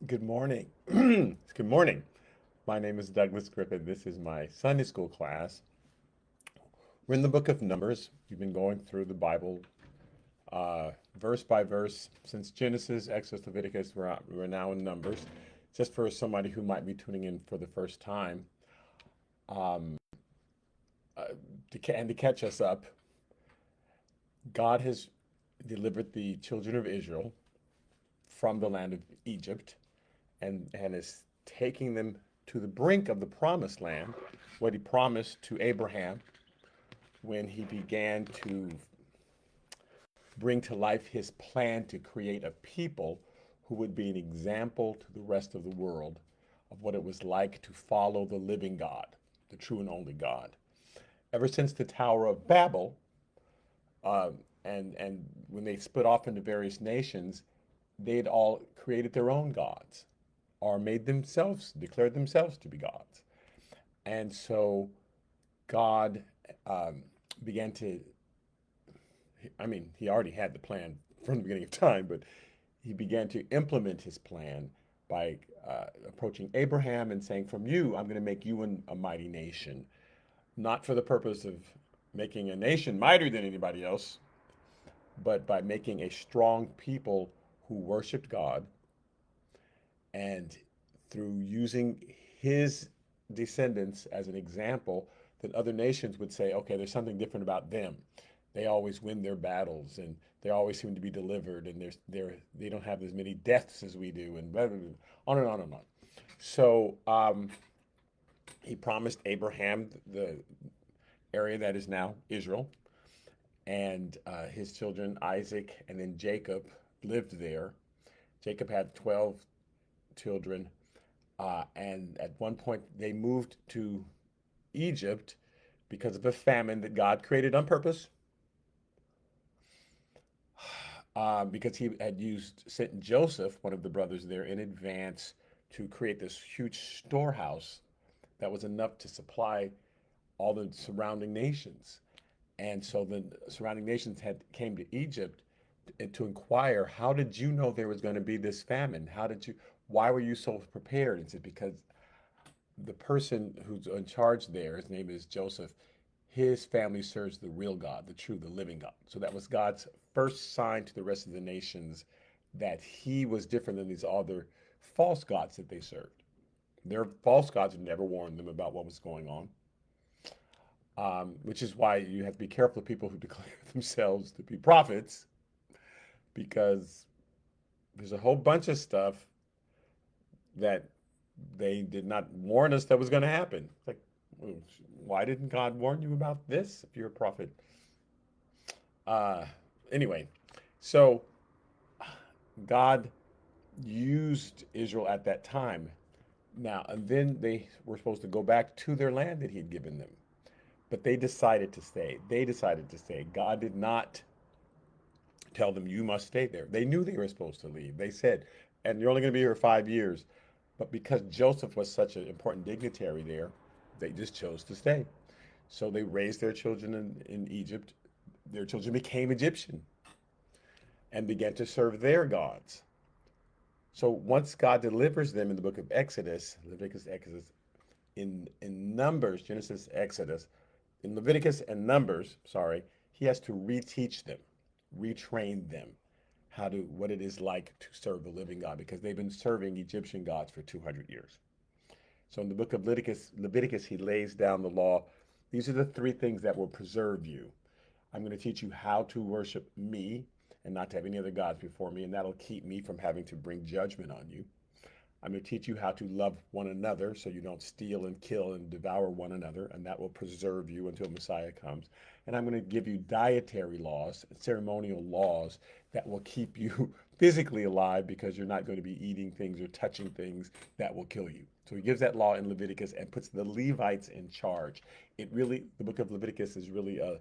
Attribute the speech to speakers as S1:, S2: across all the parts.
S1: Good morning. Good morning. My name is Douglas Griffin. This is my Sunday school class. We're in the book of Numbers. We've been going through the Bible verse by verse since Genesis, Exodus, Leviticus. We're now in Numbers. Just for somebody who might be tuning in for the first time, um, and to catch us up, God has delivered the children of Israel from the land of Egypt and is taking them to the brink of the promised land, what he promised to Abraham when he began to bring to life his plan to create a people who would be an example to the rest of the world of what it was like to follow the living God, the true and only God. Ever since the Tower of Babel, uh, and when they split off into various nations, they'd all created their own gods or made themselves, declared themselves to be gods. And so God um, began to, I mean, he already had the plan from the beginning of time, but he began to implement his plan by approaching Abraham and saying, from you, I'm going to make you a mighty nation, not for the purpose of making a nation mightier than anybody else, but by making a strong people who worshiped God, and through using his descendants as an example, that other nations would say, okay, there's something different about them. They always win their battles, and they always seem to be delivered, and they don't have as many deaths as we do, and blah, blah, blah, on and on and on. So he promised Abraham the area that is now Israel, and his children Isaac and then Jacob lived there. Jacob had 12 children, and at one point they moved to Egypt because of a famine that God created on purpose, because he had sent Joseph, one of the brothers there, in advance to create this huge storehouse that was enough to supply all the surrounding nations. And so the surrounding nations had came to Egypt to inquire, how did you know there was going to be this famine? Why were you so prepared? And said, because the person who's in charge there, his name is Joseph, his family serves the real God, the true, the living God. So that was God's first sign to the rest of the nations that he was different than these other false gods that they served. Their false gods never warned them about what was going on, which is why you have to be careful of people who declare themselves to be prophets, because there's a whole bunch of stuff that they did not warn us that was going to happen. It's like, why didn't God warn you about this if you're a prophet? Uh, anyway, so God used Israel at that time. Now, and then they were supposed to go back to their land that He'd given them, but they decided to stay. They decided to stay. God did not tell them, you must stay there. They knew they were supposed to leave. They said, and you're only going to be here 5 years. But because Joseph was such an important dignitary there, they just chose to stay. So they raised their children in Egypt. Their children became Egyptian and began to serve their gods. So once God delivers them in the book of Exodus, Leviticus, Exodus, in Numbers, Genesis, Exodus, in Leviticus and Numbers, sorry, he has to reteach them, retrain them what it is like to serve the living God, because they've been serving Egyptian gods for 200 years. So in the book of Leviticus, he lays down the law. These are the three things that will preserve you. I'm going to teach you how to worship me and not to have any other gods before me, and that'll keep me from having to bring judgment on you. I'm going to teach you how to love one another so you don't steal and kill and devour one another, and that will preserve you until Messiah comes. And I'm going to give you dietary laws, ceremonial laws that will keep you physically alive, because you're not going to be eating things or touching things that will kill you. So he gives that law in Leviticus and puts the Levites in charge. The book of Leviticus is really a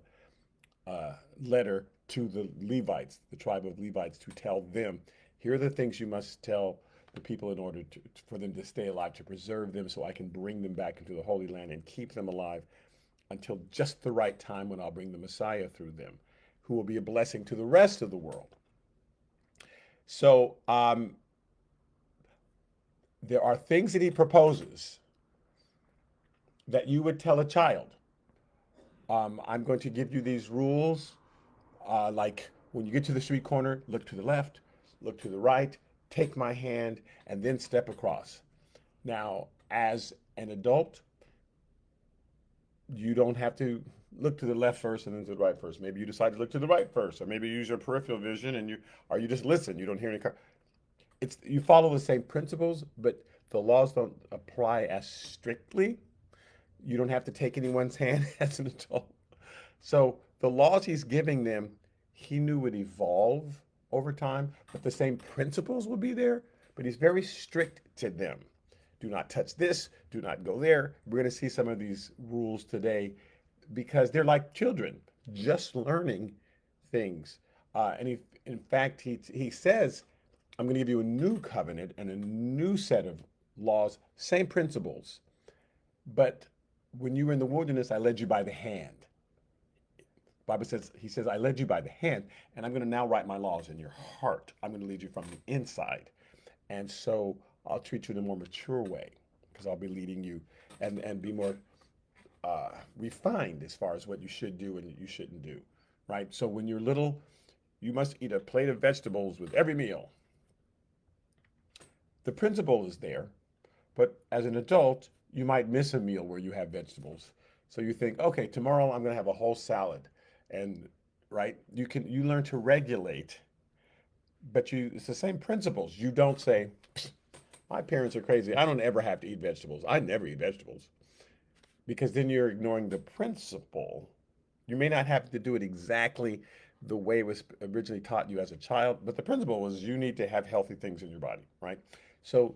S1: letter to the Levites, the tribe of Levites, to tell them, here are the things you must tell the people in order for them to stay alive, to preserve them so I can bring them back into the Holy Land and keep them alive until just the right time when I'll bring the Messiah through them, who will be a blessing to the rest of the world. So there are things that he proposes that you would tell a child. I'm going to give you these rules, like when you get to the street corner, look to the left, look to the right, take my hand, and then step across. Now, as an adult, you don't have to look to the left first and then to the right first. Maybe you decide to look to the right first, or maybe you use your peripheral vision and you just listen. You don't hear any car. It's you follow the same principles, but the laws don't apply as strictly. You don't have to take anyone's hand as an adult. So the laws he's giving them, he knew would evolve over time, but the same principles will be there. But he's very strict to them. Do not touch this. Do not go there. We're going to see some of these rules today because they're like children, just learning things. In fact, he says, "I'm going to give you a new covenant and a new set of laws, same principles, but when you were in the wilderness, I led you by the hand." Bible says, he says, "I led you by the hand, and I'm going to now write my laws in your heart. I'm going to lead you from the inside. And so I'll treat you in a more mature way because I'll be leading you and be more refined as far as what you should do and you shouldn't do." Right? So when you're little, you must eat a plate of vegetables with every meal. The principle is there, but as an adult, you might miss a meal where you have vegetables. So you think, okay, tomorrow I'm going to have a whole salad. And right, you learn to regulate, but it's the same principles. You don't say, my parents are crazy. I don't ever have to eat vegetables. I never eat vegetables. Because then you're ignoring the principle. You may not have to do it exactly the way it was originally taught you as a child, but the principle was you need to have healthy things in your body, right? So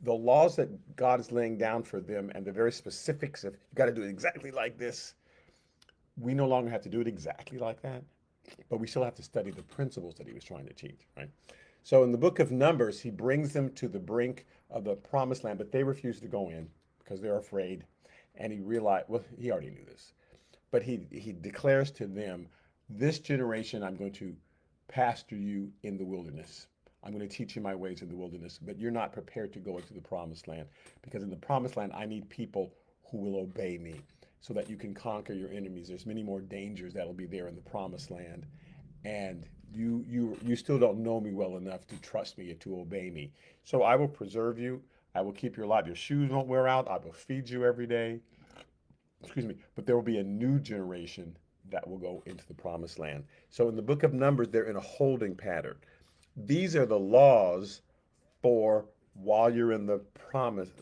S1: the laws that God is laying down for them and the very specifics of you got to do it exactly like this, we no longer have to do it exactly like that, but we still have to study the principles that he was trying to teach, right? So in the book of Numbers, he brings them to the brink of the promised land, but they refuse to go in because they're afraid. And he realized, well, he already knew this, but he declares to them, this generation I'm going to pastor you in the wilderness. I'm going to teach you my ways in the wilderness, but you're not prepared to go into the promised land because in the promised land, I need people who will obey me so that you can conquer your enemies. There's many more dangers that'll be there in the promised land. And you still don't know me well enough to trust me to obey me. So I will preserve you. I will keep you alive. Your shoes won't wear out. I will feed you every day. Excuse me. But there will be a new generation that will go into the promised land. So in the book of Numbers, they're in a holding pattern. These are the laws for while you're in the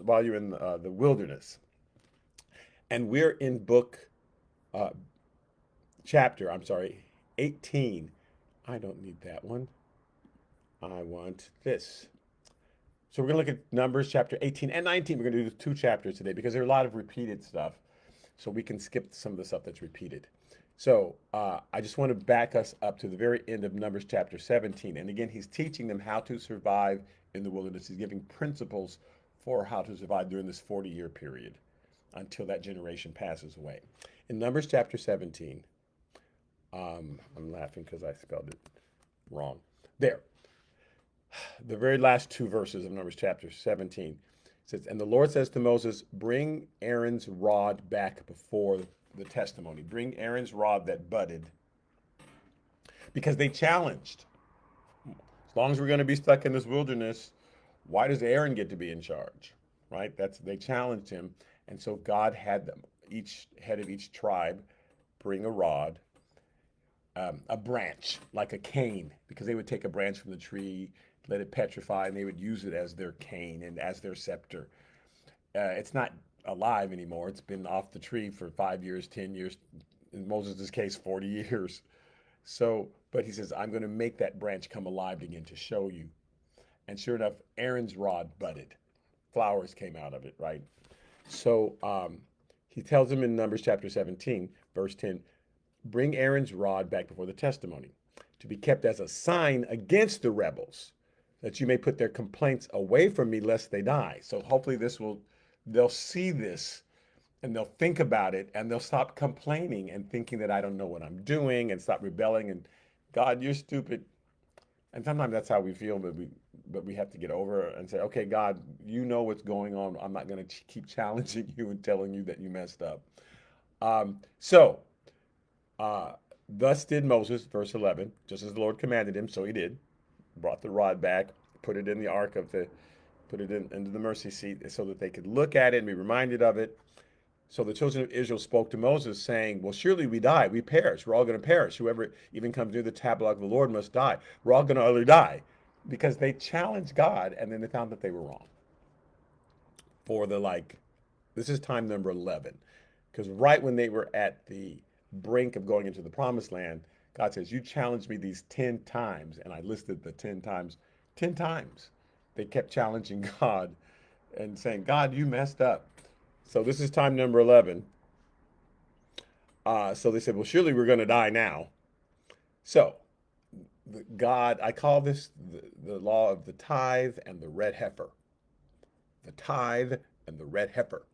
S1: while you're in the wilderness. And we're in uh, I'm sorry, 18. I don't need that one. I want this. So we're going to look at Numbers chapter 18 and 19. We're going to do 2 chapters today because there are a lot of repeated stuff. So we can skip some of the stuff that's repeated. So I just want to back us up to the very end of Numbers chapter 17. And again, he's teaching them how to survive in the wilderness. He's giving principles for how to survive during this 40-year period until that generation passes away. In Numbers chapter 17, I'm laughing because I spelled it wrong. There, the very last 2 verses of Numbers chapter 17 says, "And the Lord says to Moses, bring Aaron's rod back before the testimony. Bring Aaron's rod that budded." Because they challenged, as long as we're going to be stuck in this wilderness, why does Aaron get to be in charge? Right? They challenged him. And so God had them, each head of each tribe, bring a rod, a branch, like a cane, because they would take a branch from the tree, let it petrify, and they would use it as their cane and as their scepter. It's not alive anymore. It's been off the tree for 5 years, 10 years, in Moses' case, 40 years. So, but he says, I'm going to make that branch come alive again to show you. And sure enough, Aaron's rod budded. Flowers came out of it, right? So he tells them in Numbers chapter 17, verse 10, bring Aaron's rod back before the testimony to be kept as a sign against the rebels, that you may put their complaints away from me lest they die. So hopefully they'll see this and they'll think about it and they'll stop complaining and thinking that I don't know what I'm doing and stop rebelling and God, you're stupid. And sometimes that's how we feel, but but we have to get over it and say, okay, God, you know what's going on. I'm not going to keep challenging you and telling you that you messed up. So, uh, thus did Moses, verse 11, just as the Lord commanded him, so he did. Brought the rod back, put it in the ark of the, put it into the mercy seat so that they could look at it and be reminded of it. So the children of Israel spoke to Moses, saying, well, surely we die. We perish. We're all going to perish. Whoever even comes near the tabernacle of the Lord must die. We're all going to utterly die. Because they challenged God and then they found that they were wrong. For the this is time number 11. Because right when they were at the brink of going into the promised land, God says, you challenged me these 10 times. And I listed the 10 times. 10 times. They kept challenging God and saying, God, you messed up. So this is time number 11. So they said, well, surely we're going to die now. So God, I call this the law of the tithe and the red heifer. The tithe and the red heifer.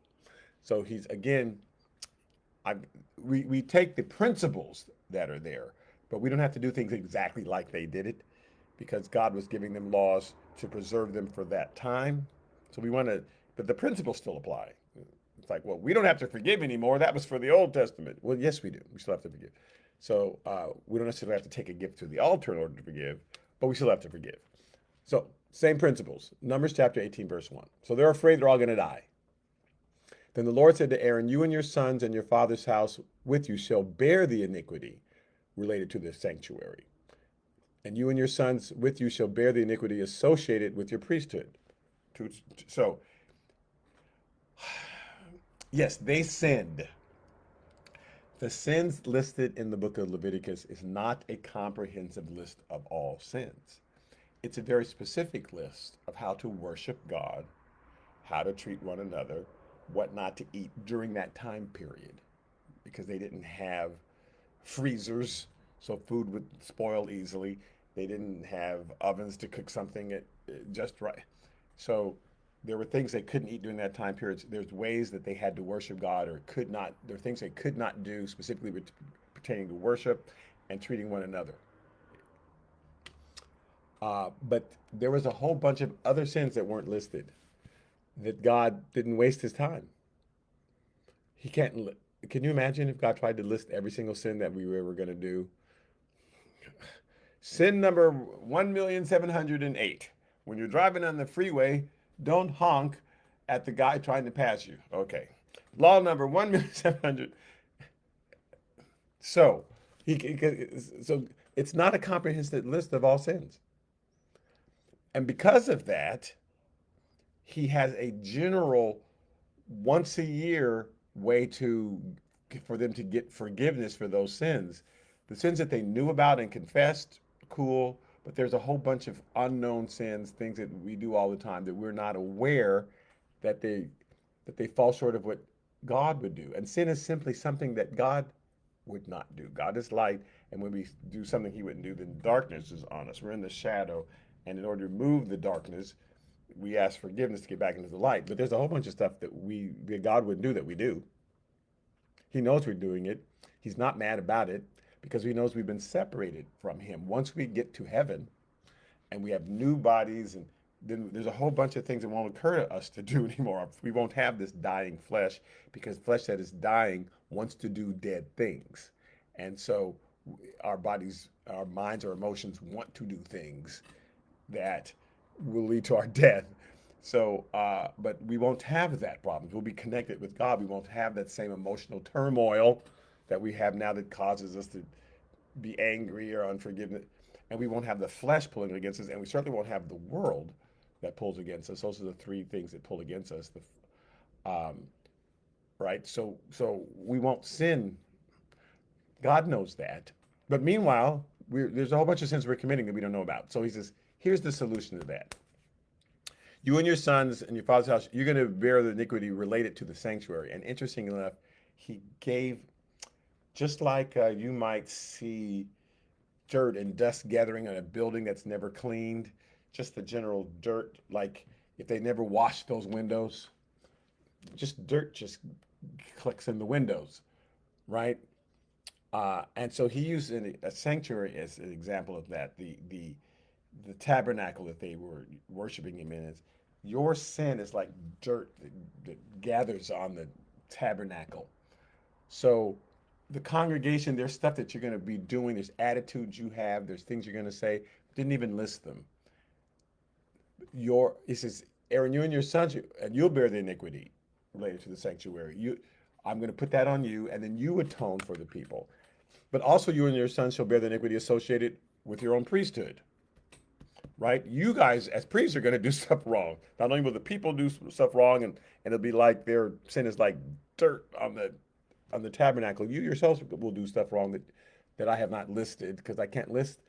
S1: So he's, again, I, we take the principles that are there, but we don't have to do things exactly like they did it because God was giving them laws to preserve them for that time. So we want to, but the principles still apply. It's like, well, we don't have to forgive anymore. That was for the Old Testament. Well, yes, we do. We still have to forgive. So we don't necessarily have to take a gift to the altar in order to forgive, but we still have to forgive. So same principles. Numbers chapter 18, verse 1. So they're afraid they're all going to die. Then the Lord said to Aaron, you and your sons and your father's house with you shall bear the iniquity related to the sanctuary. And you and your sons with you shall bear the iniquity associated with your priesthood. So, yes, they sinned. The sins listed in the book of Leviticus is not a comprehensive list of all sins. It's a very specific list of how to worship God, how to treat one another, what not to eat during that time period, because they didn't have freezers, so food would spoil easily. They didn't have ovens to cook something just right. So there were things they couldn't eat during that time period. There's ways that they had to worship God or could not. There are things they could not do specifically pertaining to worship and treating one another. But there was a whole bunch of other sins that weren't listed that God didn't waste his time. He can't. Can you imagine if God tried to list every single sin that we were ever going to do? Sin number 1,708. When you're driving on the freeway, don't honk at the guy trying to pass you. Okay. Law number 1,700. So, so it's not a comprehensive list of all sins. And because of that, he has a general once a year way for them to get forgiveness for those sins. The sins that they knew about and confessed, cool, but there's a whole bunch of unknown sins, things that we do all the time that we're not aware that they fall short of what God would do. And sin is simply something that God would not do. God is light, and when we do something he wouldn't do, then darkness is on us. We're in the shadow, and in order to move the darkness, we ask forgiveness to get back into the light. But there's a whole bunch of stuff that God wouldn't do that we do. He knows we're doing it. He's not mad about it because he knows we've been separated from him. Once we get to heaven and we have new bodies, and then there's a whole bunch of things that won't occur to us to do anymore. We won't have this dying flesh because flesh that is dying wants to do dead things. And so our bodies, our minds, our emotions want to do things that will lead to our death. So, but we won't have that problem. We'll be connected with God. We won't have that same emotional turmoil that we have now that causes us to be angry or unforgiveness. And we won't have the flesh pulling against us, and we certainly won't have the world that pulls against us. Those are the three things that pull against us. Right? So we won't sin. God knows that. But meanwhile, there's a whole bunch of sins we're committing that we don't know about. So he says, here's the solution to that. You and your sons and your father's house, you're going to bear the iniquity related to the sanctuary. And interestingly enough, he gave, just like you might see dirt and dust gathering on a building that's never cleaned, just the general dirt, like if they never washed those windows, just dirt just clicks in the windows, right? And so he used a sanctuary as an example of that. The the tabernacle that they were worshiping him in is your sin is like dirt that gathers on the tabernacle. So the congregation, there's stuff that you're going to be doing, there's attitudes you have, there's things you're going to say. Didn't even list them. It says, Aaron, you and your sons, and you'll bear the iniquity related to the sanctuary. I'm going to put that on you, and then you atone for the people. But also, you and your sons shall bear the iniquity associated with your own priesthood. Right? You guys, as priests, are going to do stuff wrong. Not only will the people do stuff wrong, and it'll be like their sin is like dirt on the tabernacle. You yourselves will do stuff wrong that I have not listed because I can't list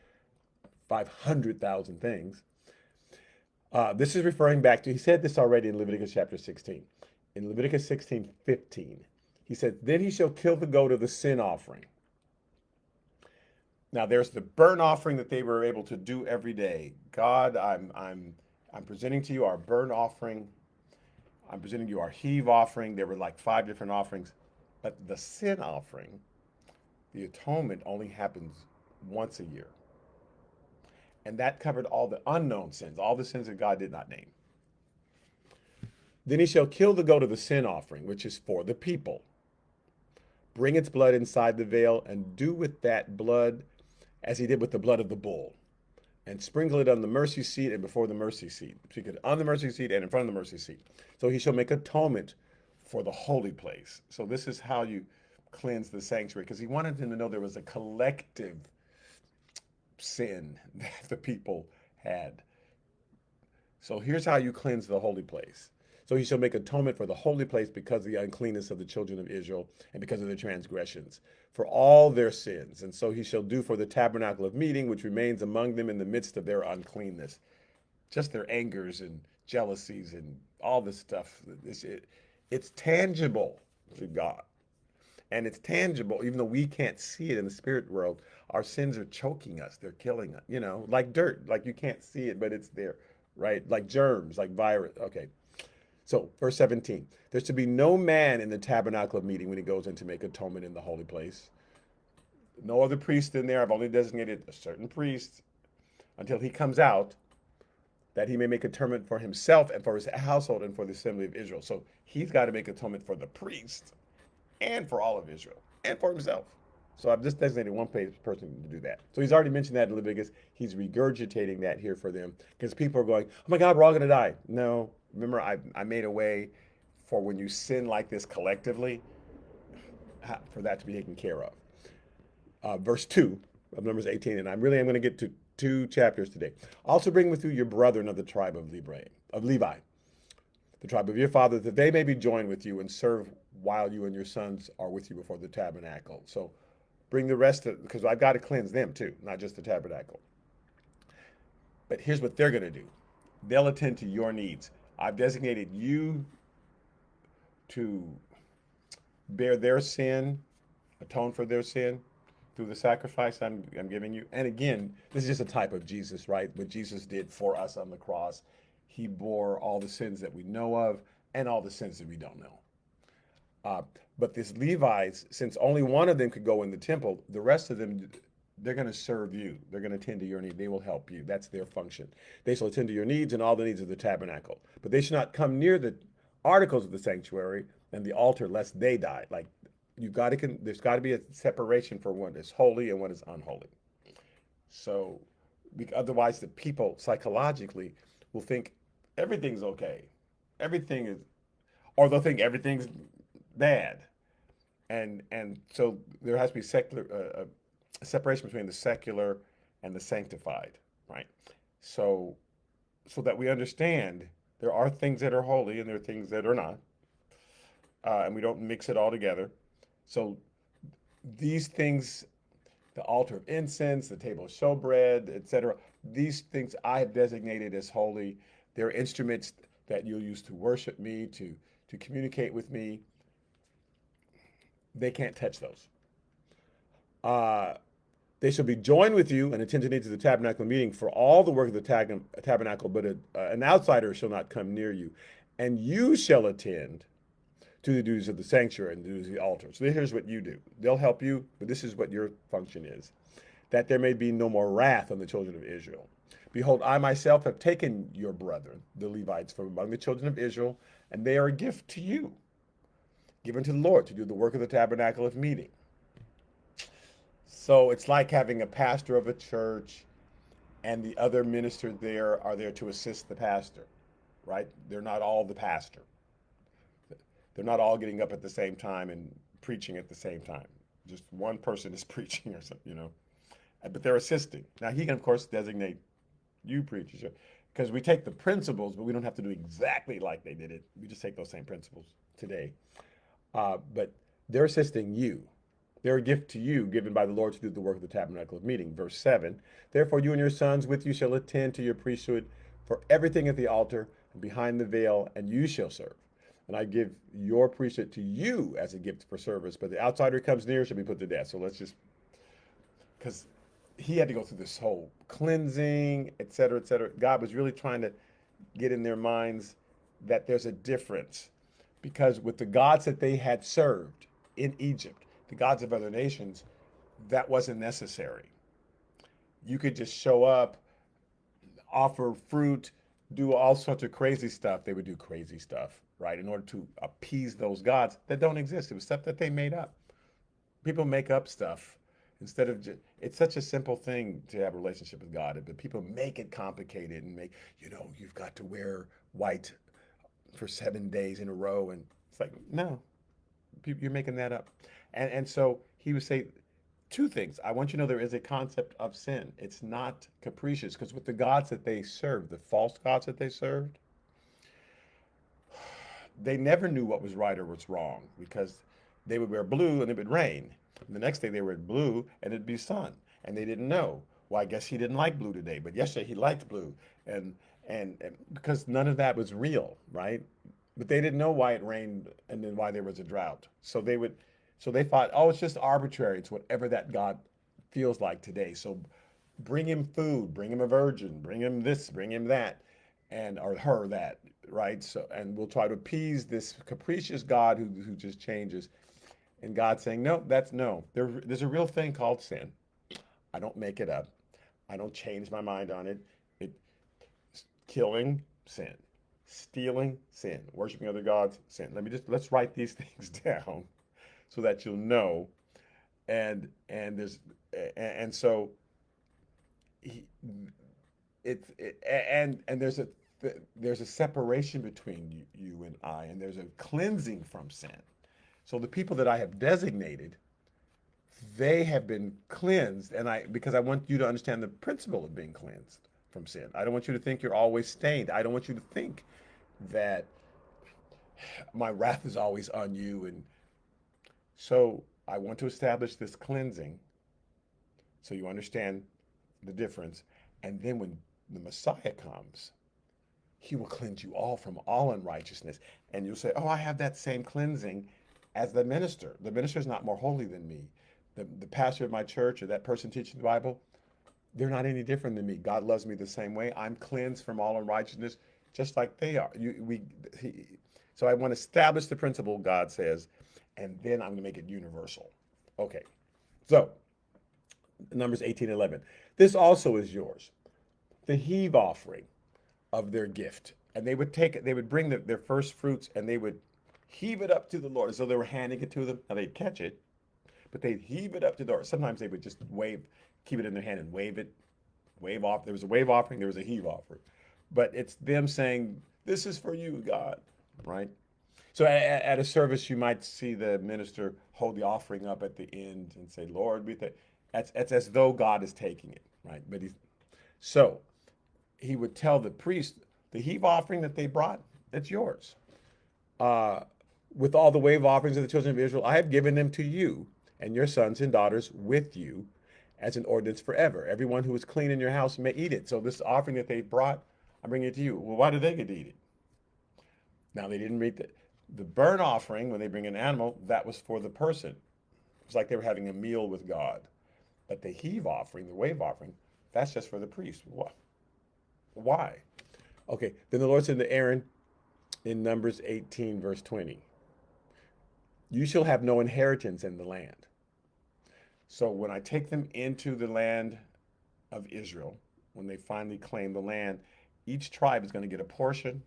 S1: 500,000 things. This is referring back to, he said this already in Leviticus chapter 16. In Leviticus 16:15, he said, then he shall kill the goat of the sin offering. Now there's the burnt offering that they were able to do every day. God, I'm presenting to you our burnt offering. I'm presenting you our heave offering. There were like 5 different offerings. But the sin offering, the atonement, only happens once a year. And that covered all the unknown sins, all the sins that God did not name. Then he shall kill the goat of the sin offering, which is for the people. Bring its blood inside the veil, and do with that blood as he did with the blood of the bull, and sprinkle it on the mercy seat and before the mercy seat. Sprinkle it on the mercy seat and in front of the mercy seat. So he shall make atonement for the holy place. So this is how you cleanse the sanctuary, because he wanted them to know there was a collective sin that the people had. So here's how you cleanse the holy place. So he shall make atonement for the holy place because of the uncleanness of the children of Israel and because of their transgressions, for all their sins. And so he shall do for the tabernacle of meeting, which remains among them in the midst of their uncleanness. Just their angers and jealousies and all this stuff. It's tangible to God. And it's tangible, even though we can't see it in the spirit world. Our sins are choking us. They're killing us, like dirt. Like you can't see it, but it's there, right? Like germs, like virus. Okay. So, verse 17, there's to be no man in the tabernacle of meeting when he goes in to make atonement in the holy place. No other priest in there. I've only designated a certain priest until he comes out, that he may make atonement for himself and for his household and for the assembly of Israel. So he's got to make atonement for the priest and for all of Israel and for himself. So I've just designated one person to do that. So he's already mentioned that in Leviticus. He's regurgitating that here for them because people are going, oh my God, we're all going to die. No, remember I made a way for when you sin like this collectively, for that to be taken care of. Verse 2 of Numbers 18, and I really am going to get to 2 chapters today. Also bring with you your brethren of the tribe of Levi, the tribe of your father, that they may be joined with you and serve while you and your sons are with you before the tabernacle. So bring the rest of, because I've got to cleanse them too, not just the tabernacle. But here's what they're going to do. They'll attend to your needs. I've designated you to bear their sin, atone for their sin through the sacrifice I'm giving you. And again, this is just a type of Jesus, right? What Jesus did for us on the cross. He bore all the sins that we know of and all the sins that we don't know. But this Levites, since only one of them could go in the temple, the rest of them, they're going to serve you. They're going to attend to your need. They will help you. That's their function. They shall attend to your needs and all the needs of the tabernacle. But they shall not come near the articles of the sanctuary and the altar lest they die. Like there's got to be a separation for what is holy and what is unholy. So otherwise the people psychologically will think everything's okay. Everything is, or they'll think everything's bad. And so there has to be separation between the secular and the sanctified, right? So that we understand there are things that are holy and there are things that are not, and we don't mix it all together. So these things, the altar of incense, the table of showbread, etc., these things I have designated as holy. They're instruments that you'll use to worship me, to communicate with me. They can't touch those. They shall be joined with you and attend to the tabernacle meeting for all the work of the tabernacle, but an outsider shall not come near you. And you shall attend to the duties of the sanctuary and the duties of the altar. So here's what you do. They'll help you, but this is what your function is. That there may be no more wrath on the children of Israel. Behold, I myself have taken your brethren, the Levites, from among the children of Israel, and they are a gift to you, given to the Lord to do the work of the tabernacle of meeting. So it's like having a pastor of a church and the other ministers there are there to assist the pastor, right? They're not all the pastor. They're not all getting up at the same time and preaching at the same time. Just one person is preaching or something, but they're assisting. Now he can, of course, designate you preachers because we take the principles, but we don't have to do exactly like they did it. We just take those same principles today. But they're assisting you. They're a gift to you given by the Lord to do the work of the tabernacle of meeting. Verse 7, therefore you and your sons with you shall attend to your priesthood for everything at the altar and behind the veil, and you shall serve. And I give your priesthood to you as a gift for service, but the outsider who comes near shall be put to death. So let's just, because he had to go through this whole cleansing, et cetera, et cetera. God was really trying to get in their minds that there's a difference. Because with the gods that they had served in Egypt, the gods of other nations, that wasn't necessary. You could just show up, offer fruit, do all sorts of crazy stuff. They would do crazy stuff, right, in order to appease those gods that don't exist. It was stuff that they made up. People make up stuff instead of just, it's such a simple thing to have a relationship with God, but people make it complicated and make, you've got to wear white for 7 days in a row. And it's like, no, you're making that up. And so he would say two things. I want you to know there is a concept of sin. It's not capricious, because with the gods that they served, the false gods that they served, they never knew what was right or was wrong, because they would wear blue and it would rain. And the next day they were blue and it'd be sun. And they didn't know. Well, I guess he didn't like blue today, but yesterday he liked blue. And because none of that was real, right? But they didn't know why it rained and then why there was a drought. So they thought, oh, it's just arbitrary. It's whatever that God feels like today. So bring him food, bring him a virgin, bring him this, bring him that, and or her that, right? So, and we'll try to appease this capricious God who just changes. And God saying, no, no. There's a real thing called sin. I don't make it up. I don't change my mind on it. Killing, sin. Stealing, sin. Worshiping other gods, sin. Let's write these things down so that you'll know. And so there's a separation between you and I, and there's a cleansing from sin. So the people that I have designated, they have been cleansed, because I want you to understand the principle of being cleansed from sin. I don't want you to think you're always stained. I don't want you to think that my wrath is always on you. And so I want to establish this cleansing so you understand the difference. And then when the Messiah comes, he will cleanse you all from all unrighteousness. And you'll say, oh, I have that same cleansing as the minister. The minister is not more holy than me. The pastor of my church or that person teaching the Bible, they're not any different than me. God loves me the same way. I'm cleansed from all unrighteousness, just like they are. So I want to establish the principle, God says, and then I'm going to make it universal. Okay, so Numbers 18:11. This also is yours, the heave offering of their gift. And they would bring their first fruits, and they would heave it up to the Lord as though they were handing it to them. Now they'd catch it, but they'd heave it up to the Lord. Sometimes they would just keep it in their hand and wave off. There was a wave offering, there was a heave offering. But it's them saying, this is for you, God, right? So at a service, you might see the minister hold the offering up at the end and say, Lord, it's as though God is taking it, right? So he would tell the priest, the heave offering that they brought, it's yours. With all the wave offerings of the children of Israel, I have given them to you and your sons and daughters with you as an ordinance forever. Everyone who is clean in your house may eat it. So this offering that they brought, I'm bringing it to you. Well, why do they get to eat it? Now, they didn't read the burnt offering, when they bring an animal, that was for the person. It's like they were having a meal with God. But the heave offering, the wave offering, that's just for the priest. Why? Okay, then the Lord said to Aaron in Numbers 18, verse 20, you shall have no inheritance in the land. So when I take them into the land of Israel, when they finally claim the land, each tribe is going to get a portion.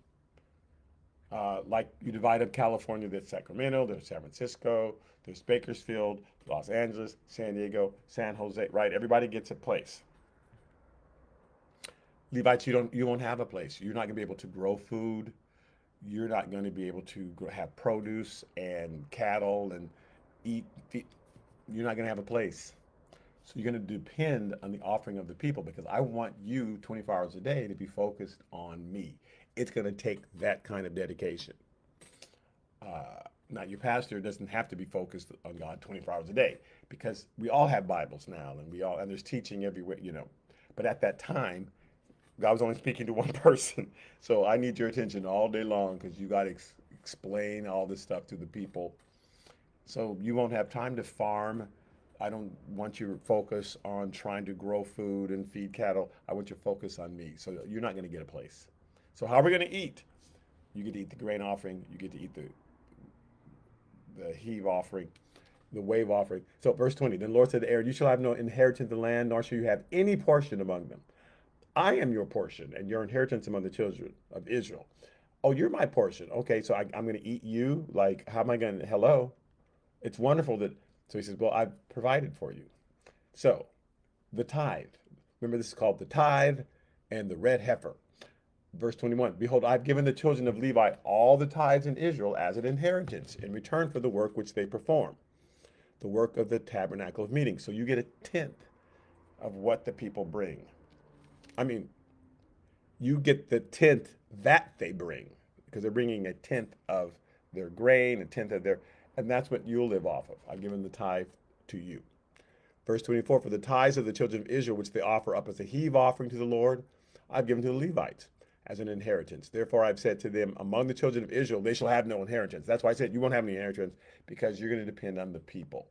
S1: Like you divide up California, there's Sacramento, there's San Francisco, there's Bakersfield, Los Angeles, San Diego, San Jose, right? Everybody gets a place. Levites, you won't have a place. You're not going to be able to grow food. You're not going to be able to have produce and cattle and eat. You're not going to have a place. So you're going to depend on the offering of the people because I want you 24 hours a day to be focused on me. It's going to take that kind of dedication. Now, your pastor doesn't have to be focused on God 24 hours a day because we all have Bibles now and there's teaching everywhere. But at that time, God was only speaking to one person. So I need your attention all day long because you got to explain all this stuff to the people. So you won't have time to farm. I don't want your focus on trying to grow food and feed cattle. I want your focus on me. So you're not going to get a place. So how are we going to eat? You get to eat the grain offering. You get to eat the heave offering, the wave offering. So verse 20, then the Lord said to Aaron, you shall have no inheritance in the land, nor shall you have any portion among them. I am your portion and your inheritance among the children of Israel. Oh, you're my portion. Okay, so I'm going to eat you. Like, how am I going to, hello? It's wonderful that, so he says, well, I've provided for you. So the tithe, remember this is called the tithe and the red heifer. Verse 21, behold, I've given the children of Levi all the tithes in Israel as an inheritance in return for the work which they perform, the work of the tabernacle of meeting. So you get a tenth of what the people bring. I mean, you get the tenth that they bring because they're bringing a tenth of their grain, a tenth of their, and that's what you'll live off of. I've given the tithe to you. Verse 24, for the tithes of the children of Israel, which they offer up as a heave offering to the Lord, I've given to the Levites as an inheritance. Therefore, I've said to them, among the children of Israel, they shall have no inheritance. That's why I said you won't have any inheritance because you're going to depend on the people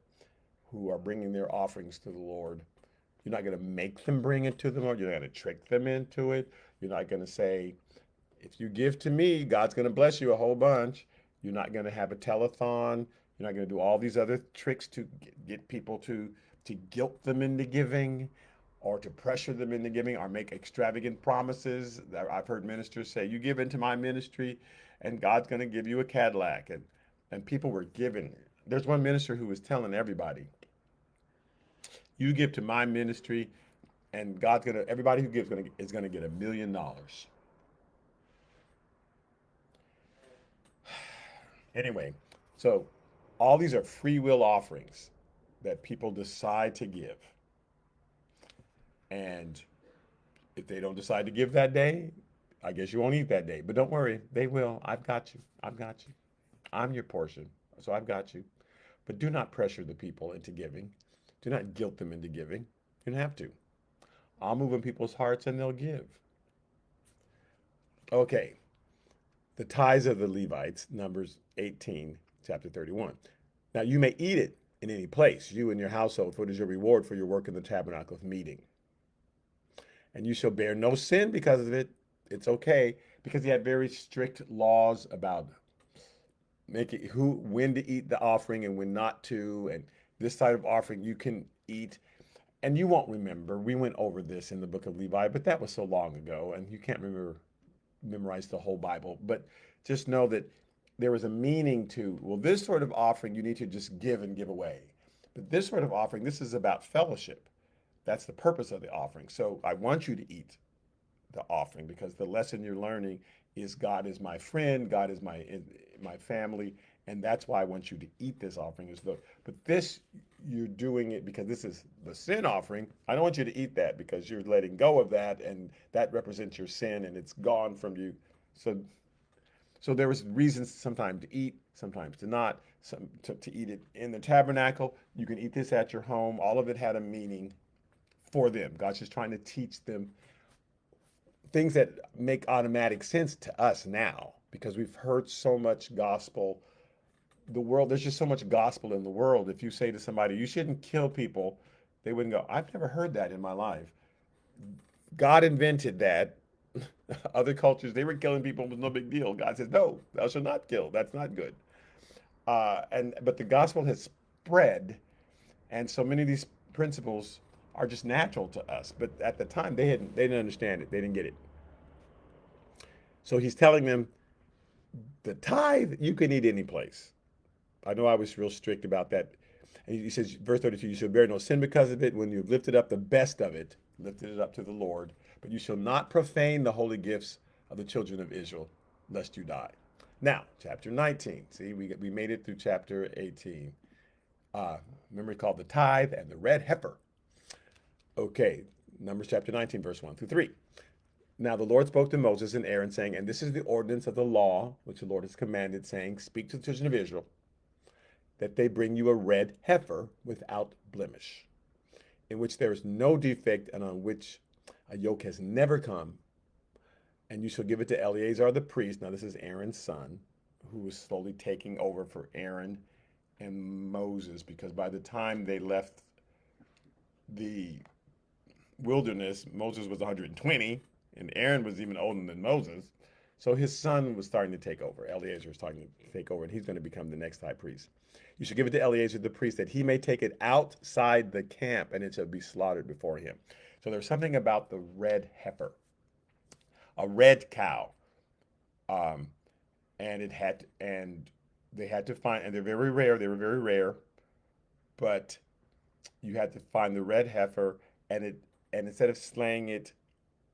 S1: who are bringing their offerings to the Lord. You're not going to make them bring it to the Lord. You're not going to trick them into it. You're not going to say, if you give to me, God's going to bless you a whole bunch. You're not going to have a telethon. You're not going to do all these other tricks to get people to guilt them into giving or to pressure them into giving or make extravagant promises. I've heard ministers say, you give into my ministry and God's going to give you a Cadillac. And people were giving. There's one minister who was telling everybody, you give to my ministry and everybody who gives is going to get $1 million. Anyway, so all these are free will offerings that people decide to give. And if they don't decide to give that day, I guess you won't eat that day. But don't worry, they will. I've got you. I've got you. I'm your portion. So I've got you. But do not pressure the people into giving. Do not guilt them into giving. You don't have to. I'll move in people's hearts and they'll give. Okay. The tithes of the Levites, Numbers 18, chapter 31. Now you may eat it in any place, you and your household, for it is your reward for your work in the tabernacle of meeting. And you shall bear no sin because of it. It's okay because he had very strict laws about when to eat the offering and when not to. And this type of offering you can eat. And you won't remember. We went over this in the book of Levi, but that was so long ago, and you can't memorize the whole Bible. But just know that there was a meaning to, well, this sort of offering you need to just give and give away. But this sort of offering, this is about fellowship. That's the purpose of the offering. So I want you to eat the offering because the lesson you're learning is God is my friend, God is my family, and that's why I want you to eat this offering. But this, you're doing it because this is the sin offering. I don't want you to eat that because you're letting go of that, and that represents your sin, and it's gone from you. So there was reasons sometimes to eat, sometimes to not, to eat it in the tabernacle. You can eat this at your home. All of it had a meaning for them. God's just trying to teach them things that make automatic sense to us now because we've heard so much gospel. There's just so much gospel in the world. If you say to somebody, you shouldn't kill people, they wouldn't go, I've never heard that in my life. God invented that. Other cultures, they were killing people, it was no big deal. God says, no, thou shalt not kill. That's not good. But the gospel has spread, and so many of these principles are just natural to us. But at the time, they didn't understand it. They didn't get it. So he's telling them the tithe you can eat any place. I know I was real strict about that. And he says, verse 32, you shall bear no sin because of it when you've lifted up the best of it, lifted it up to the Lord. But you shall not profane the holy gifts of the children of Israel, lest you die. Now, chapter 19. See, we made it through chapter 18. Remember, called the tithe and the red heifer. Okay, Numbers chapter 19, verse 1 through 3. Now the Lord spoke to Moses and Aaron, saying, and this is the ordinance of the law which the Lord has commanded, saying, speak to the children of Israel, that they bring you a red heifer without blemish, in which there is no defect, and on which a yoke has never come. And you shall give it to Eleazar the priest. Now this is Aaron's son, who was slowly taking over for Aaron and Moses, because by the time they left the wilderness, Moses was 120, and Aaron was even older than Moses. So his son was starting to take over. Eleazar was starting to take over, and he's going to become the next high priest. You should give it to Eleazar the priest, that he may take it outside the camp, and it shall be slaughtered before him. So there's something about the red heifer, a red cow, and they had to find, and they're very rare. They were very rare, but you had to find the red heifer, and instead of slaying it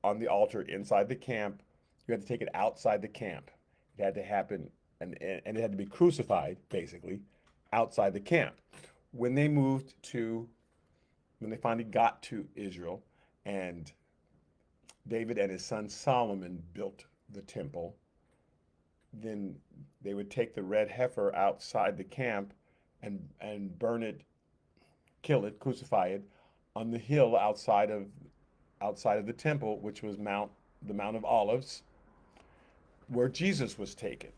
S1: on the altar inside the camp, you had to take it outside the camp. It had to happen, and it had to be crucified, basically, outside the camp. When they finally got to Israel, and David and his son Solomon built the temple, then they would take the red heifer outside the camp and burn it, kill it, crucify it on the hill outside of the temple, which was the Mount of Olives, where Jesus was taken.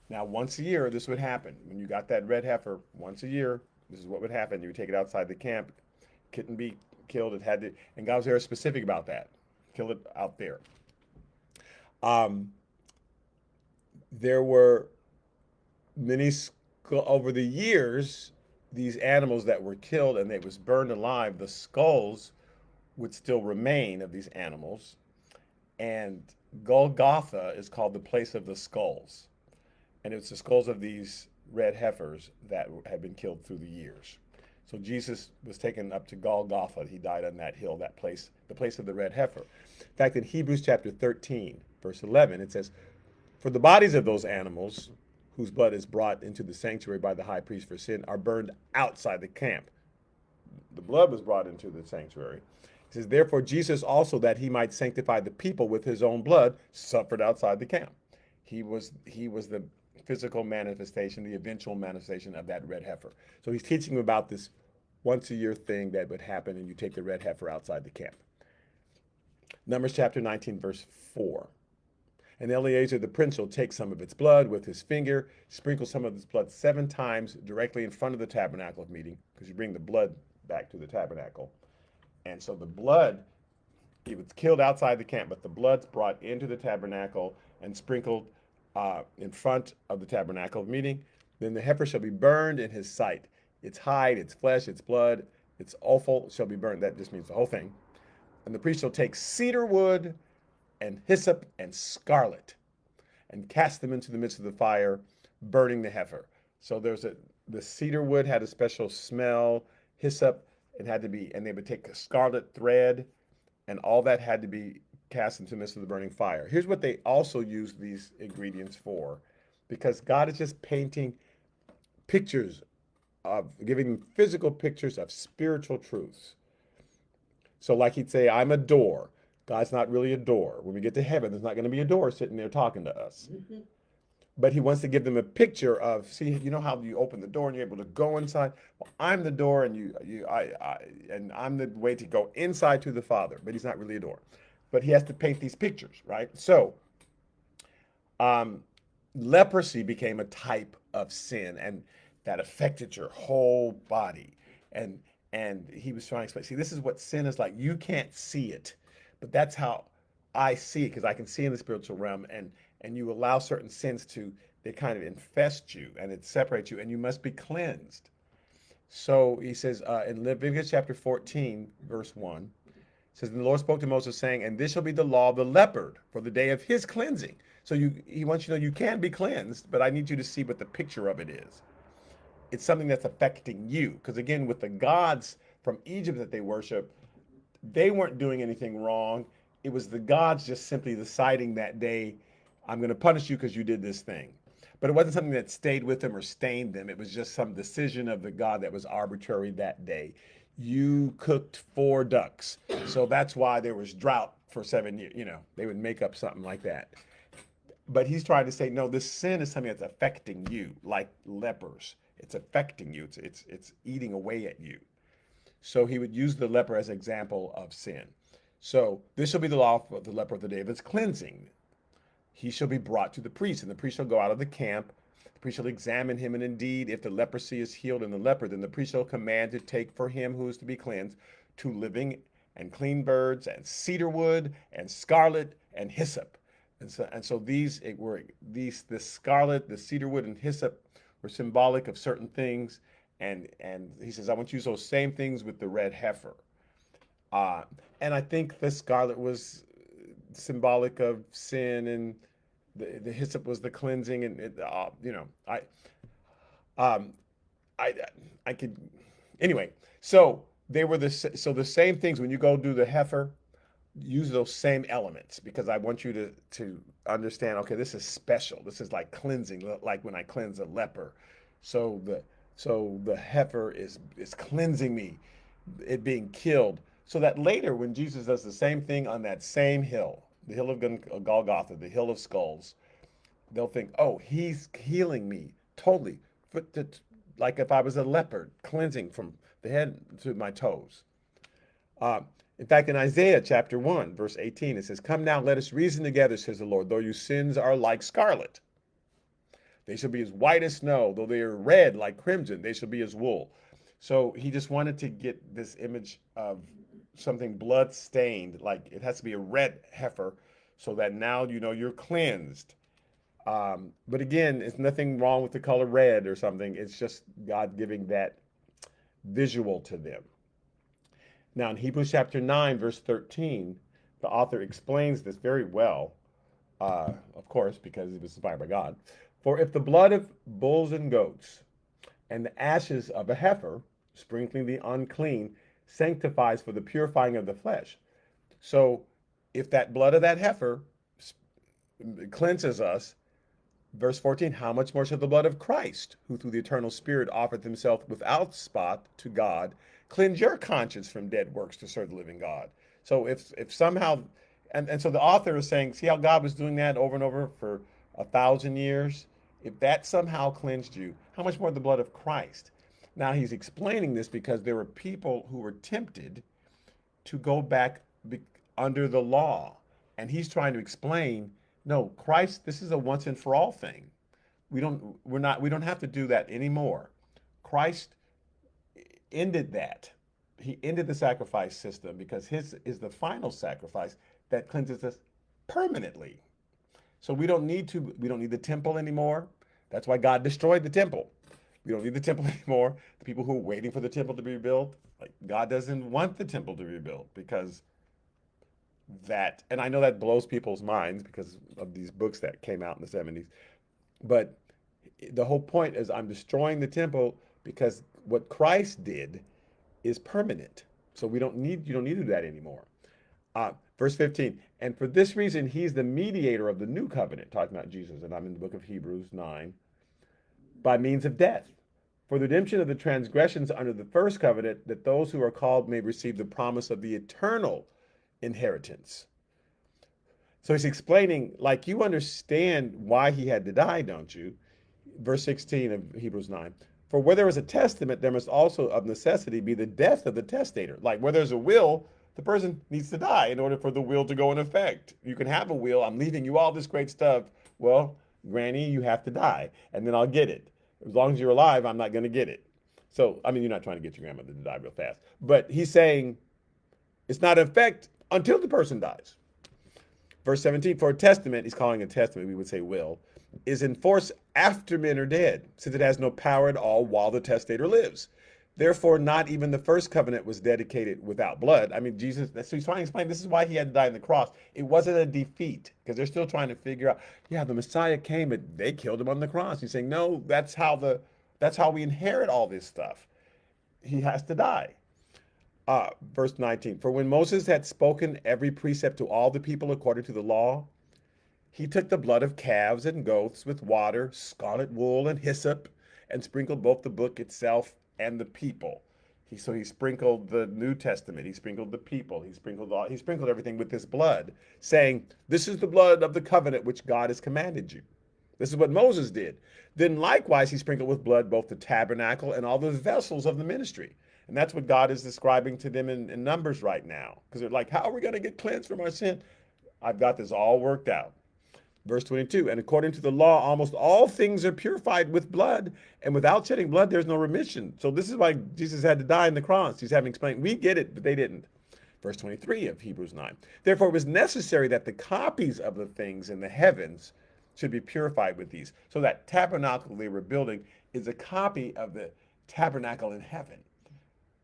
S1: Now, once a year, this would happen. When you got that red heifer, once a year, this is what would happen. You would take it outside the camp. It couldn't be killed. It had to, and God was very specific about that. Kill it out there. There were many, over the years, these animals that were killed and they was burned alive, the skulls would still remain of these animals. And Golgotha is called the place of the skulls. And it's the skulls of these red heifers that had been killed through the years. So Jesus was taken up to Golgotha. He died on that hill, that place, the place of the red heifer. In fact, in Hebrews chapter 13, verse 11, it says, for the bodies of those animals whose blood is brought into the sanctuary by the high priest for sin are burned outside the camp. The blood was brought into the sanctuary. It says, therefore Jesus also, that he might sanctify the people with his own blood, suffered outside the camp. He was the physical manifestation, the eventual manifestation of that red heifer. So he's teaching about this once a year thing that would happen, and you take the red heifer outside the camp. Numbers chapter 19, verse 4. And Eleazar the prince shall take some of its blood with his finger, sprinkle some of its blood 7 times directly in front of the tabernacle of meeting, because you bring the blood back to the tabernacle. And so the blood, it was killed outside the camp, but the blood's brought into the tabernacle and sprinkled in front of the tabernacle of meeting. Then the heifer shall be burned in his sight. Its hide, its flesh, its blood, its offal shall be burned. That just means the whole thing. And the priest shall take cedar wood and hyssop and scarlet and cast them into the midst of the fire, burning the heifer. So the cedar wood had a special smell. Hyssop, it had to be, and they would take a scarlet thread, and all that had to be cast into the midst of the burning fire. Here's what they also use these ingredients for, because God is just painting pictures of, giving physical pictures of spiritual truths. So like he'd say, I'm a door. God's not really a door. When we get to heaven, there's not going to be a door sitting there talking to us. Mm-hmm. But he wants to give them a picture of, see, you know how you open the door and you're able to go inside? Well, I'm the door, and and I'm the way to go inside to the Father. But he's not really a door. But he has to paint these pictures, right? So, leprosy became a type of sin, and that affected your whole body. And he was trying to explain, see, this is what sin is like. You can't see it, but that's how I see it, because I can see in the spiritual realm, and you allow certain sins they kind of infest you, and it separates you, and you must be cleansed. So he says in Leviticus chapter 14, verse 1, it says, "And the Lord spoke to Moses, saying, And this shall be the law of the leopard for the day of his cleansing." So he wants you to know you can be cleansed, but I need you to see what the picture of it is. It's something that's affecting you. Because again, with the gods from Egypt that they worship, they weren't doing anything wrong. It was the gods just simply deciding that day, I'm going to punish you because you did this thing. But it wasn't something that stayed with them or stained them. It was just some decision of the god that was arbitrary that day. You cooked 4 ducks. So that's why there was drought for 7 years. They would make up something like that. But he's trying to say, no, this sin is something that's affecting you, like lepers. It's affecting you. It's eating away at you. So he would use the leper as an example of sin. So this shall be the law of the leper of the day of its cleansing. He shall be brought to the priest, and the priest shall go out of the camp. The priest shall examine him, and indeed, if the leprosy is healed in the leper, then the priest shall command to take for him who is to be cleansed 2 living and clean birds, and cedar wood, and scarlet, and hyssop. And so the scarlet, the cedar wood, and hyssop were symbolic of certain things. And he says, I want to use those same things with the red heifer. Uh, and I think the scarlet was symbolic of sin, and the hyssop was the cleansing. And um, I I could anyway. So they were the same things. When you go do the heifer, use those same elements, because I want you to understand. Okay, this is special. This is like cleansing, like when I cleanse a leper. So the heifer is cleansing me, it being killed, so that later when Jesus does the same thing on that same hill, the hill of Golgotha, the hill of skulls, they'll think, oh, he's healing me totally, like if I was a leopard, cleansing from the head to my toes. Uh, in fact, in Isaiah chapter 1, verse 18, it says, Come now, let us reason together, says the Lord. Though your sins are like scarlet, they shall be as white as snow. Though they are red like crimson, they shall be as wool. So he just wanted to get this image of something blood stained, like it has to be a red heifer, so that now you're cleansed. But again, it's nothing wrong with the color red or something. It's just God giving that visual to them. Now, in Hebrews chapter 9, verse 13, the author explains this very well, of course, because it was inspired by God. For if the blood of bulls and goats and the ashes of a heifer, sprinkling the unclean, sanctifies for the purifying of the flesh. So if that blood of that heifer cleanses us, verse 14, how much more shall the blood of Christ, who through the eternal Spirit offered himself without spot to God, cleanse your conscience from dead works to serve the living God? So if somehow, and so the author is saying, see how God was doing that over and over for 1,000 years? If that somehow cleansed you, how much more the blood of Christ? Now he's explaining this because there were people who were tempted to go back under the law. And he's trying to explain, no, Christ, this is a once and for all thing. We don't have to do that anymore. Christ ended that. He ended the sacrifice system because his is the final sacrifice that cleanses us permanently. So we don't need the temple anymore. That's why God destroyed the temple. We don't need the temple anymore. The people who are waiting for the temple to be rebuilt, like God doesn't want the temple to be rebuilt because that, and I know that blows people's minds because of these books that came out in the 70s. But the whole point is I'm destroying the temple because what Christ did is permanent. So you don't need to do that anymore. Verse 15, and for this reason, he's the mediator of the new covenant, talking about Jesus, and I'm in the book of Hebrews 9, by means of death, for the redemption of the transgressions under the first covenant, that those who are called may receive the promise of the eternal inheritance. So he's explaining, like, you understand why he had to die, don't you? Verse 16 of Hebrews 9, for where there is a testament, there must also of necessity be the death of the testator. Like where there's a will, the person needs to die in order for the will to go in effect. You can have a will, I'm leaving you all this great stuff. Well, Granny, you have to die, and then I'll get it. As long as you're alive, I'm not going to get it. So, I mean, you're not trying to get your grandmother to die real fast. But he's saying it's not in effect until the person dies. Verse 17, for a testament, he's calling a testament, we would say will, is in force after men are dead, since it has no power at all while the testator lives. Therefore, not even the first covenant was dedicated without blood. I mean, Jesus, so he's trying to explain this is why he had to die on the cross. It wasn't a defeat because they're still trying to figure out, yeah, the Messiah came and they killed him on the cross. He's saying, no, that's how we inherit all this stuff. He has to die. Verse 19, for when Moses had spoken every precept to all the people according to the law, he took the blood of calves and goats with water, scarlet wool, and hyssop, and sprinkled both the book itself and the people. So he sprinkled the New Testament. He sprinkled the people. He sprinkled everything with this blood, saying, "This is the blood of the covenant which God has commanded you." This is what Moses did. Then likewise he sprinkled with blood both the tabernacle and all the vessels of the ministry. And that's what God is describing to them in Numbers right now. Because they're like, how are we going to get cleansed from our sin? I've got this all worked out. Verse 22, and according to the law, almost all things are purified with blood, and without shedding blood, there's no remission. So this is why Jesus had to die on the cross. He's having explained, we get it, but they didn't. Verse 23 of Hebrews 9. Therefore, it was necessary that the copies of the things in the heavens should be purified with these. So that tabernacle they were building is a copy of the tabernacle in heaven.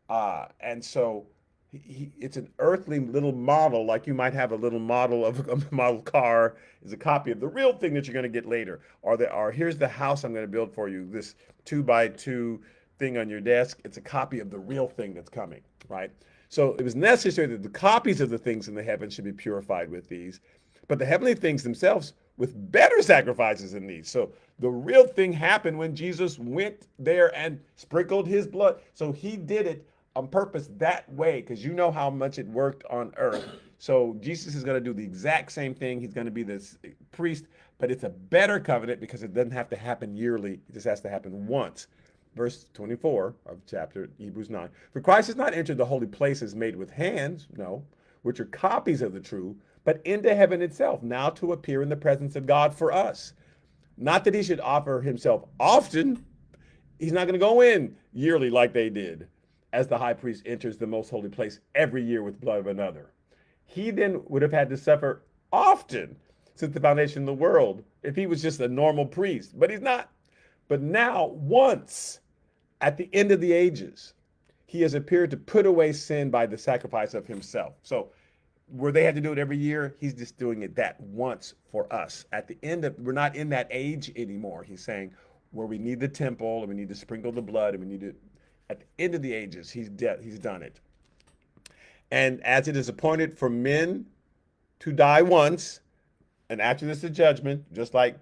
S1: And so it's an earthly little model, like you might have a little model of a model car is a copy of the real thing that you're going to get later. Or here's the house I'm going to build for you, this 2x2 thing on your desk. It's a copy of the real thing that's coming, right? So it was necessary that the copies of the things in the heavens should be purified with these, but the heavenly things themselves with better sacrifices than these. So the real thing happened when Jesus went there and sprinkled his blood. So he did it on purpose that way, because you know how much it worked on earth. So Jesus is going to do the exact same thing. He's going to be this priest, but it's a better covenant because it doesn't have to happen yearly. It just has to happen once. Verse 24 of chapter Hebrews 9. For Christ has not entered the holy places made with hands, no, which are copies of the true, but into heaven itself, now to appear in the presence of God for us. Not that he should offer himself often. He's not going to go in yearly like they did, as the high priest enters the most holy place every year with blood of another. He then would have had to suffer often since the foundation of the world if he was just a normal priest, but he's not. But now, once at the end of the ages, he has appeared to put away sin by the sacrifice of himself. So where they had to do it every year, he's just doing it that once for us. At the end of, we're not in that age anymore. He's saying where we need the temple and we need to sprinkle the blood and we need to, at the end of the ages, he's done it. And as it is appointed for men to die once, and after this the judgment, just like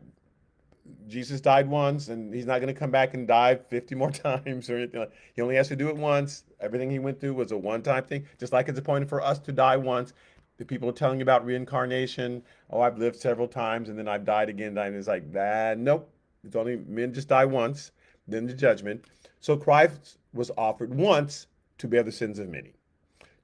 S1: Jesus died once, and he's not going to come back and die 50 more times or anything. He only has to do it once. Everything he went through was a one-time thing, just like it's appointed for us to die once. The people are telling you about reincarnation. Oh, I've lived several times, and then I've died again. And it's like, that. Nope. It's only men just die once, then the judgment. So Christ was offered once to bear the sins of many.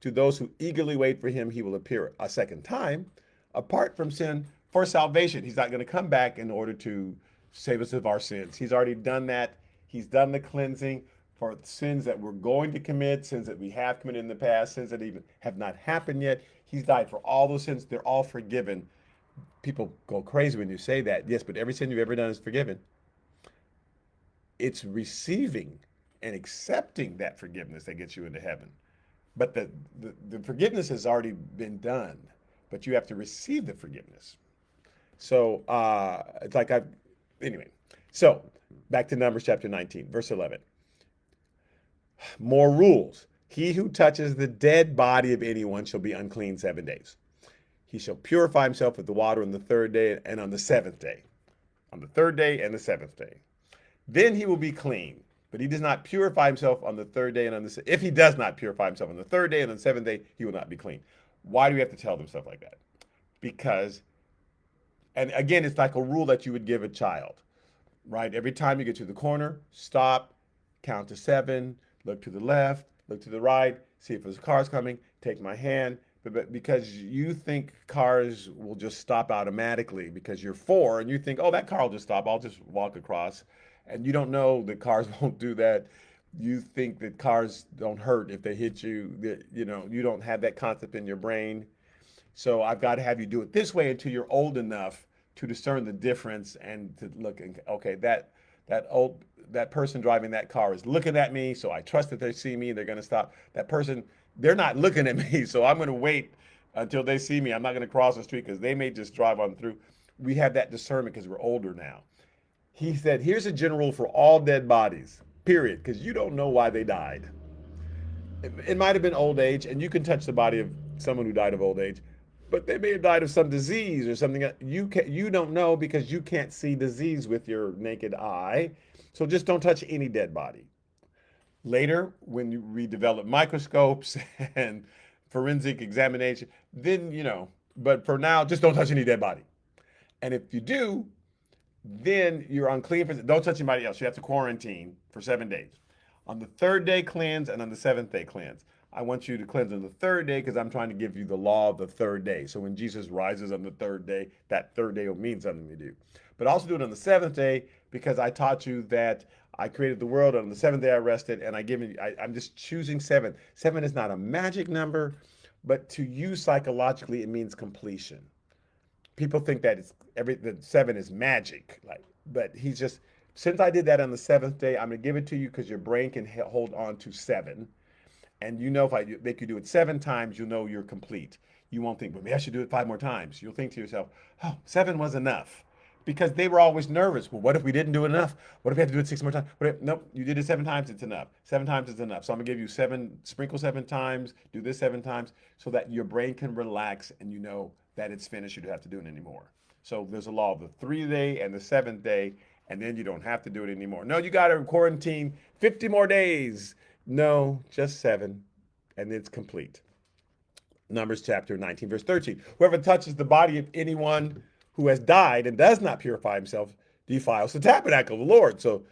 S1: To those who eagerly wait for him, he will appear a second time, apart from sin, for salvation. He's not going to come back in order to save us of our sins. He's already done that. He's done the cleansing for sins that we're going to commit, sins that we have committed in the past, sins that even have not happened yet. He's died for all those sins. They're all forgiven. People go crazy when you say that. Yes, but every sin you've ever done is forgiven. It's receiving and accepting that forgiveness that gets you into heaven. But the forgiveness has already been done, but you have to receive the forgiveness. So it's like anyway. So back to Numbers chapter 19, verse 11. More rules. He who touches the dead body of anyone shall be unclean 7 days. He shall purify himself with the water on the third day and on the seventh day. On the third day and the seventh day. Then he will be clean. But he does not purify himself on the third day and on the if he does not purify himself on the third day and on the seventh day, he will not be clean. Why do we have to tell them stuff like that? Because, and again, it's like a rule that you would give a child, right? Every time you get to the corner, stop, count to 7, look to the left, look to the right, see if there's cars coming, take my hand. But because you think cars will just stop automatically because you're 4 and you think, oh, that car will just stop, I'll just walk across. And you don't know that cars won't do that. You think that cars don't hurt if they hit you. That, you don't have that concept in your brain. So I've got to have you do it this way until you're old enough to discern the difference and to look and okay, that that person driving that car is looking at me, so I trust that they see me, they're going to stop. That person, they're not looking at me, so I'm going to wait until they see me. I'm not going to cross the street because they may just drive on through. We have that discernment because we're older now. He said, here's a general rule for all dead bodies, period, because you don't know why they died. It might have been old age, and you can touch the body of someone who died of old age, but they may have died of some disease or something that you don't know because you can't see disease with your naked eye. So just don't touch any dead body. Later, when we develop microscopes and forensic examination, then But for now, just don't touch any dead body. And if you do, then you're unclean. Don't touch anybody else. You have to quarantine for 7 days. On the third day, cleanse, and on the seventh day, cleanse. I want you to cleanse on the third day because I'm trying to give you the law of the third day. So when Jesus rises on the third day, that third day will mean something to you. But also do it on the seventh day because I taught you that I created the world. And on the seventh day, I rested, and I'm just choosing seven. Seven is not a magic number, but to you psychologically, it means completion. People think that that seven is magic, but he's just, since I did that on the seventh day, I'm gonna give it to you because your brain can hold on to seven. And if I make you do it 7 times, you'll know you're complete. You won't think, well, maybe I should do it 5 more times. You'll think to yourself, oh, 7 was enough. Because they were always nervous. Well, what if we didn't do enough? What if we had to do it 6 more times? Nope, you did it 7 times, it's enough. 7 times is enough. So I'm gonna give you 7, sprinkle 7 times, do this 7 times, so that your brain can relax and you know that it's finished, you don't have to do it anymore. So there's a law of the 3-day and the 7th day, and then you don't have to do it anymore. No, you gotta quarantine 50 more days. No, just 7, and it's complete. Numbers chapter 19, verse 13. Whoever touches the body of anyone who has died and does not purify himself defiles the tabernacle of the Lord. So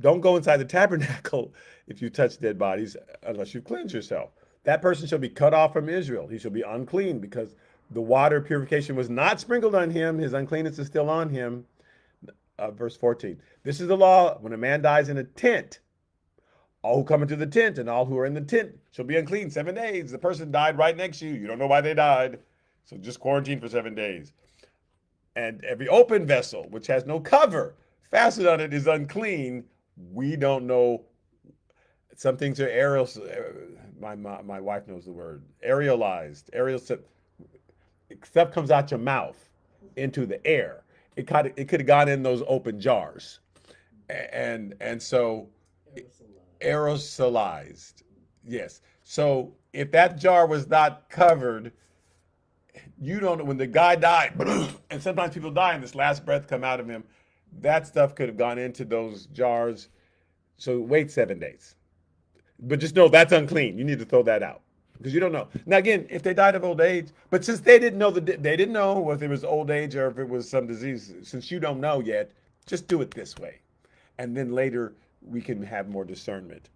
S1: don't go inside the tabernacle if you touch dead bodies unless you cleanse yourself. That person shall be cut off from Israel. He shall be unclean because the water of purification was not sprinkled on him. His uncleanness is still on him. Verse 14. This is the law when a man dies in a tent. All who come into the tent and all who are in the tent shall be unclean 7 days. The person died right next to you. You don't know why they died. So just quarantine for 7 days. And every open vessel, which has no cover, fastened on it is unclean. We don't know. Some things are aerial. My wife knows the word. Aerialized. Aerial stuff comes out your mouth into the air. It could have gone in those open jars. And so aerosolized. Yes. So if that jar was not covered, you don't know when the guy died, and sometimes people die and this last breath come out of him, that stuff could have gone into those jars. So wait 7 days. But just know that's unclean. You need to throw that out because you don't know. Now again, if they died of old age, but since they didn't know if it was old age or if it was some disease, since you don't know yet, just do it this way. And then later we can have more discernment.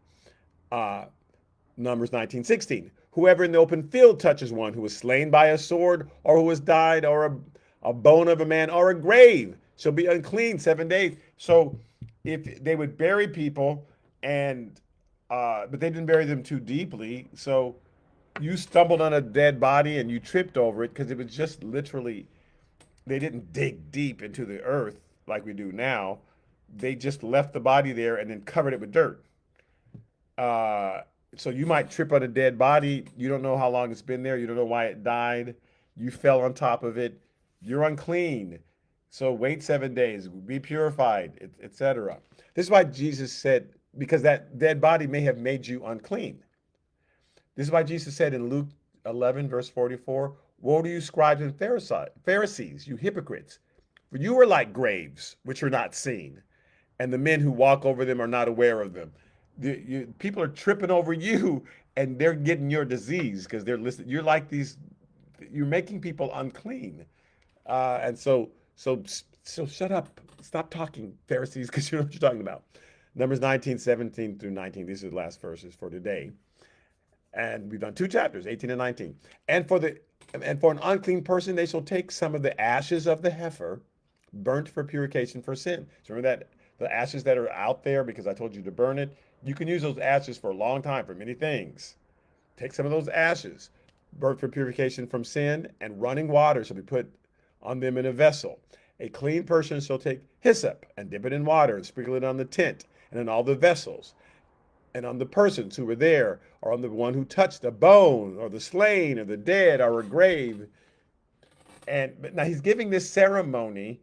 S1: Numbers 19:16. Whoever in the open field touches one who was slain by a sword or who has died or a bone of a man or a grave shall be unclean 7 days. So if they would bury people but they didn't bury them too deeply. So you stumbled on a dead body and you tripped over it because it was just literally, they didn't dig deep into the earth like we do now. They just left the body there and then covered it with dirt. So you might trip on a dead body. You don't know how long it's been there. You don't know why it died. You fell on top of it. You're unclean. So wait 7 days. Be purified, etc. This is why Jesus said, because that dead body may have made you unclean. This is why Jesus said in Luke 11, verse 44, woe to you, scribes and Pharisees, you hypocrites, for you are like graves, which are not seen, and the men who walk over them are not aware of them. People are tripping over you, and they're getting your disease because they're listening. You're like these. You're making people unclean, and so shut up. Stop talking, Pharisees, because you know what you're talking about. Numbers 19:17 through 19. These are the last verses for today, and we've done 2 chapters, 18 and 19. And for an unclean person, they shall take some of the ashes of the heifer, burnt for purification for sin. So remember that the ashes that are out there, because I told you to burn it. You can use those ashes for a long time for many things. Take some of those ashes, burnt for purification from sin, and running water shall be put on them in a vessel. A clean person shall take hyssop and dip it in water and sprinkle it on the tent, and on all the vessels, and on the persons who were there, or on the one who touched a bone, or the slain, or the dead, or a grave. And but now he's giving this ceremony,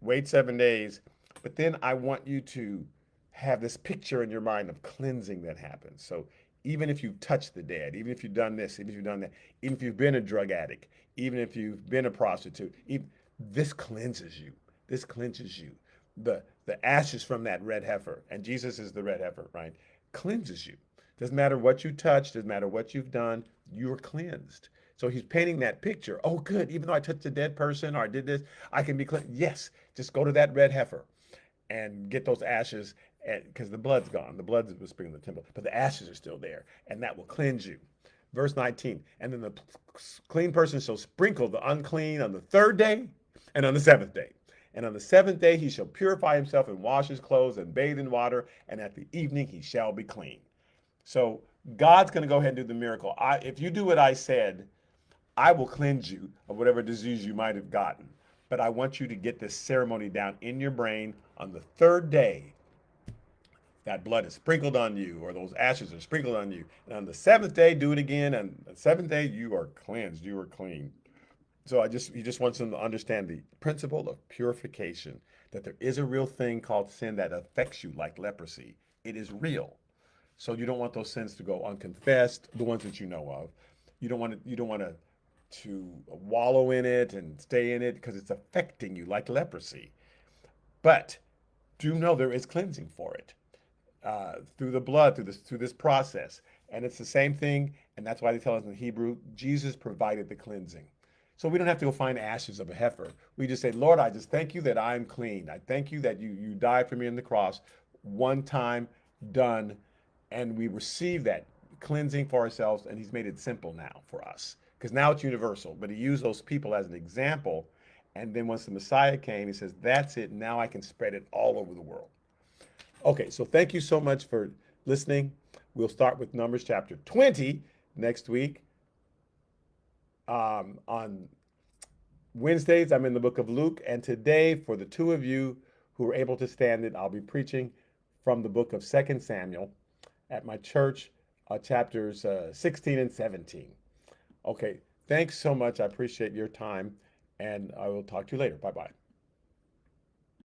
S1: wait 7 days, but then I want you to have this picture in your mind of cleansing that happens. So even if you've touched the dead, even if you've done this, even if you've done that, even if you've been a drug addict, even if you've been a prostitute, even, this cleanses you. This cleanses you. The ashes from that red heifer, and Jesus is the red heifer, right? Cleanses you. Doesn't matter what you touch, doesn't matter what you've done, you're cleansed. So he's painting that picture. Oh, good. Even though I touched a dead person or I did this, I can be cleansed. Yes, just go to that red heifer and get those ashes, because the blood's gone. The blood was sprinkled in the temple, but the ashes are still there, and that will cleanse you. Verse 19, and then the clean person shall sprinkle the unclean on the third day and on the seventh day. And on the seventh day he shall purify himself and wash his clothes and bathe in water, and at the evening he shall be clean. So God's going to go ahead and do the miracle. If you do what I said, I will cleanse you of whatever disease you might have gotten. But I want you to get this ceremony down in your brain. On the third day, that blood is sprinkled on you, or those ashes are sprinkled on you. And on the seventh day, do it again. And the seventh day, you are cleansed. You are clean. So he just wants them to understand the principle of purification, that there is a real thing called sin that affects you like leprosy. It is real. So you don't want those sins to go unconfessed, the ones that you know of. You don't want to wallow in it and stay in it because it's affecting you like leprosy. But do know there is cleansing for it, through the blood, through this process. And it's the same thing, and that's why they tell us in Hebrew, Jesus provided the cleansing. So we don't have to go find ashes of a heifer. We just say, Lord, I just thank you that I'm clean. I thank you that you died for me on the cross, one time, done, and we receive that cleansing for ourselves, and he's made it simple now for us. Because now it's universal, but he used those people as an example, and then once the Messiah came, he says, that's it, now I can spread it all over the world. Okay, so thank you so much for listening. We'll start with Numbers chapter 20 next week. On Wednesdays, I'm in the book of Luke, and today, for the two of you who are able to stand it, I'll be preaching from the book of 2 Samuel at my church, chapters 16 and 17. Okay, thanks so much. I appreciate your time, and I will talk to you later. Bye-bye.